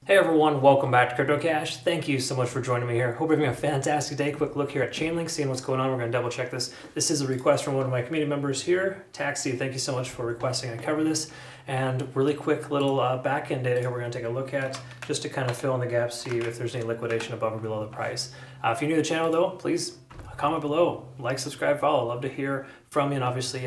Hey everyone, welcome back to Crypto Cash. Thank you so much for joining me here. Hope you're having a fantastic day. Quick look here at Chainlink, seeing what's going on. We're going to double check this. This is a request from one of my community members here. Taxi, thank you so much for requesting I cover this. And really quick little back-end data here we're going to take a look at just to kind of fill in the gaps, see if there's any liquidation above or below the price. If you're new to the channel though, please comment below, like, subscribe, follow. Love to hear from you and obviously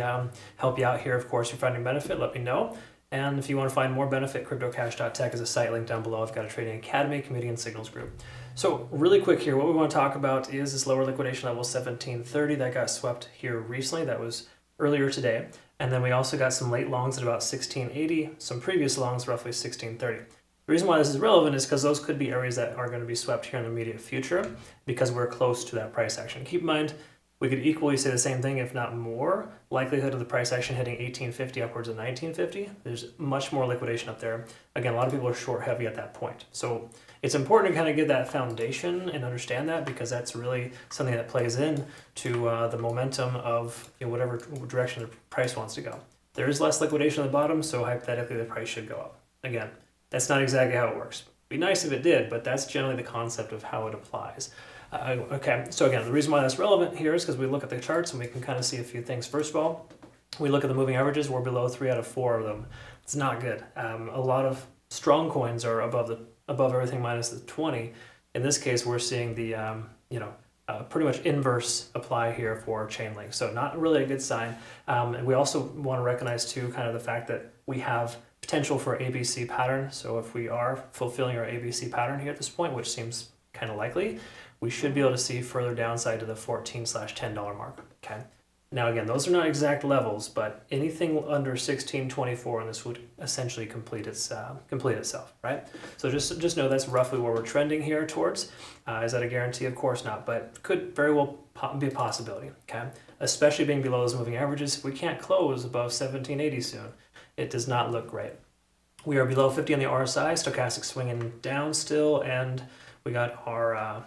help you out here. Of course, if you're finding benefit, let me know. And if you want to find more benefit, cryptocash.tech is a site link down below. I've got a trading academy, community, and signals group. So really quick here, what we want to talk about is this lower liquidation level 1730 that got swept here recently. That was earlier today. And then we also got some late longs at about 1680, some previous longs roughly 1630. The reason why this is relevant is because those could be areas that are going to be swept here in the immediate future because we're close to that price action. Keep in mind, we could equally say the same thing, if not more. Likelihood of the price action hitting 1850 upwards of 1950. There's much more liquidation up there. Again, a lot of people are short heavy at that point. So it's important to kind of get that foundation and understand that because that's really something that plays in to the momentum of whatever direction the price wants to go. There is less liquidation at the bottom, so hypothetically the price should go up. Again, that's not exactly how it works. It'd be nice if it did, but that's generally the concept of how it applies. Okay, so again, the reason why that's relevant here is because we look at the charts and we can kind of see a few things. First of all, we look at the moving averages. We're below 3 out of 4 of them. It's not good. A lot of strong coins are above everything minus the 20. In this case, we're seeing the pretty much inverse apply here for Chainlink. So not really a good sign. And we also want to recognize too kind of the fact that we have potential for ABC pattern. So if we are fulfilling our ABC pattern here at this point, which seems kind of likely, we should be able to see further downside to the $14/$10 mark. Okay. Now again, those are not exact levels, but anything under 1624 and this would essentially complete itself, right? So just know that's roughly where we're trending here towards. Is that a guarantee? Of course not, but could very well be a possibility. Okay, especially being below those moving averages. If we can't close above 1780 soon, it does not look great. We are below 50 on the RSI, stochastic swinging down still, and we got our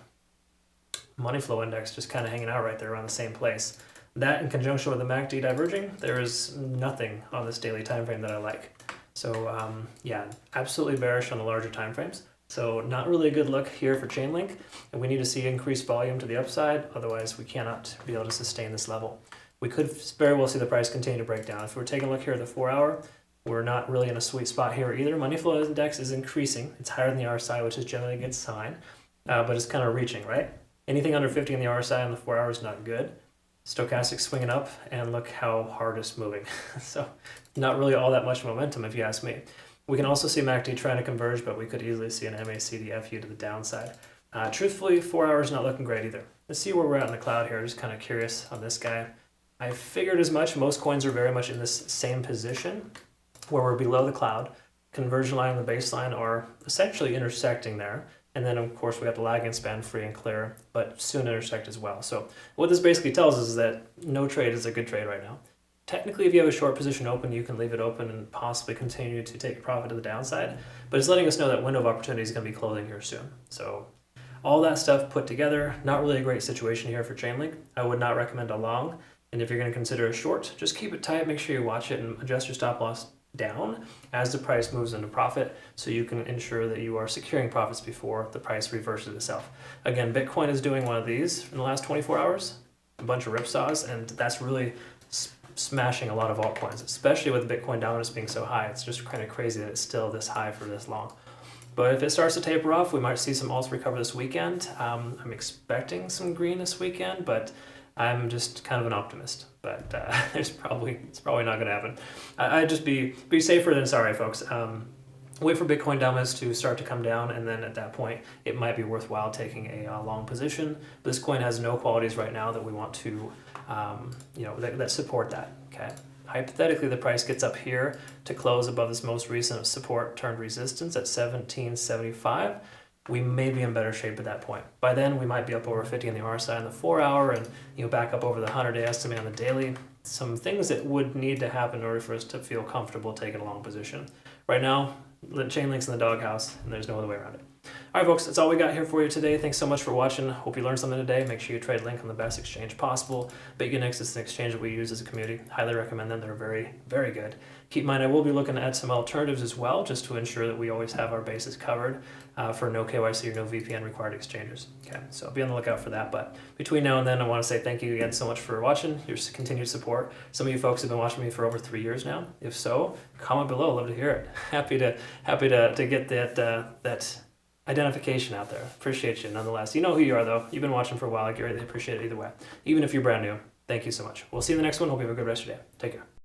money flow index just kind of hanging out right there around the same place. That in conjunction with the MACD diverging, there is nothing on this daily time frame that I like. So yeah, absolutely bearish on the larger time frames. So not really a good look here for Chainlink, and we need to see increased volume to the upside. Otherwise, we cannot be able to sustain this level. We could very well see the price continue to break down. If we're taking a look here at the 4 hour, we're not really in a sweet spot here either. Money flow index is increasing. It's higher than the RSI, which is generally a good sign, but it's kind of reaching, right? Anything under 50 on the RSI on the 4 hours is not good. Stochastic swinging up, and look how hard it's moving. So not really all that much momentum if you ask me. We can also see MACD trying to converge, but we could easily see an MACD FU to the downside. Truthfully, 4 hours not looking great either. Let's see where we're at in the cloud here. Just kind of curious on this guy. I figured as much. Most coins are very much in this same position where we're below the cloud. Conversion line and the baseline are essentially intersecting there. And then, of course, we have the lagging span free and clear, but soon intersect as well. So what this basically tells us is that no trade is a good trade right now. Technically, if you have a short position open, you can leave it open and possibly continue to take profit to the downside. But it's letting us know that window of opportunity is going to be closing here soon. So all that stuff put together, not really a great situation here for Chainlink. I would not recommend a long. And if you're going to consider a short, just keep it tight. Make sure you watch it and adjust your stop loss down as the price moves into profit so you can ensure that you are securing profits before the price reverses itself. Again, Bitcoin is doing one of these in the last 24 hours, a bunch of ripsaws, and that's really smashing a lot of altcoins, especially with Bitcoin dominance being so high. It's just kind of crazy that it's still this high for this long. But if it starts to taper off, we might see some alts recover this weekend. I'm expecting some green this weekend, but I'm just kind of an optimist, but it's probably not going to happen. I'd just be safer than sorry, folks. Wait for Bitcoin dominance to start to come down, and then at that point, it might be worthwhile taking a long position. This coin has no qualities right now that we want to, that support that. Okay. Hypothetically, the price gets up here to close above this most recent support turned resistance at 1775. We may be in better shape at that point. By then, we might be up over 50 on the RSI on the 4 hour and back up over the 100-day estimate on the daily. Some things that would need to happen in order for us to feel comfortable taking a long position. Right now, the Chainlink's in the doghouse, and there's no other way around it. All right, folks, that's all we got here for you today. Thanks so much for watching. Hope you learned something today. Make sure you trade Link on the best exchange possible. Bitget is an exchange that we use as a community. Highly recommend them. They're very, very good. Keep in mind, I will be looking at some alternatives as well, just to ensure that we always have our bases covered for no KYC or no VPN required exchanges. Okay, so be on the lookout for that. But between now and then, I want to say thank you again so much for watching, your continued support. Some of you folks have been watching me for over 3 years now. If so, comment below. Love to hear it. Happy to get that identification out there. Appreciate you nonetheless. You know who you are, though. You've been watching for a while. I greatly appreciate it either way. Even if you're brand new, thank you so much. We'll see you in the next one. Hope you have a good rest of your day. Take care.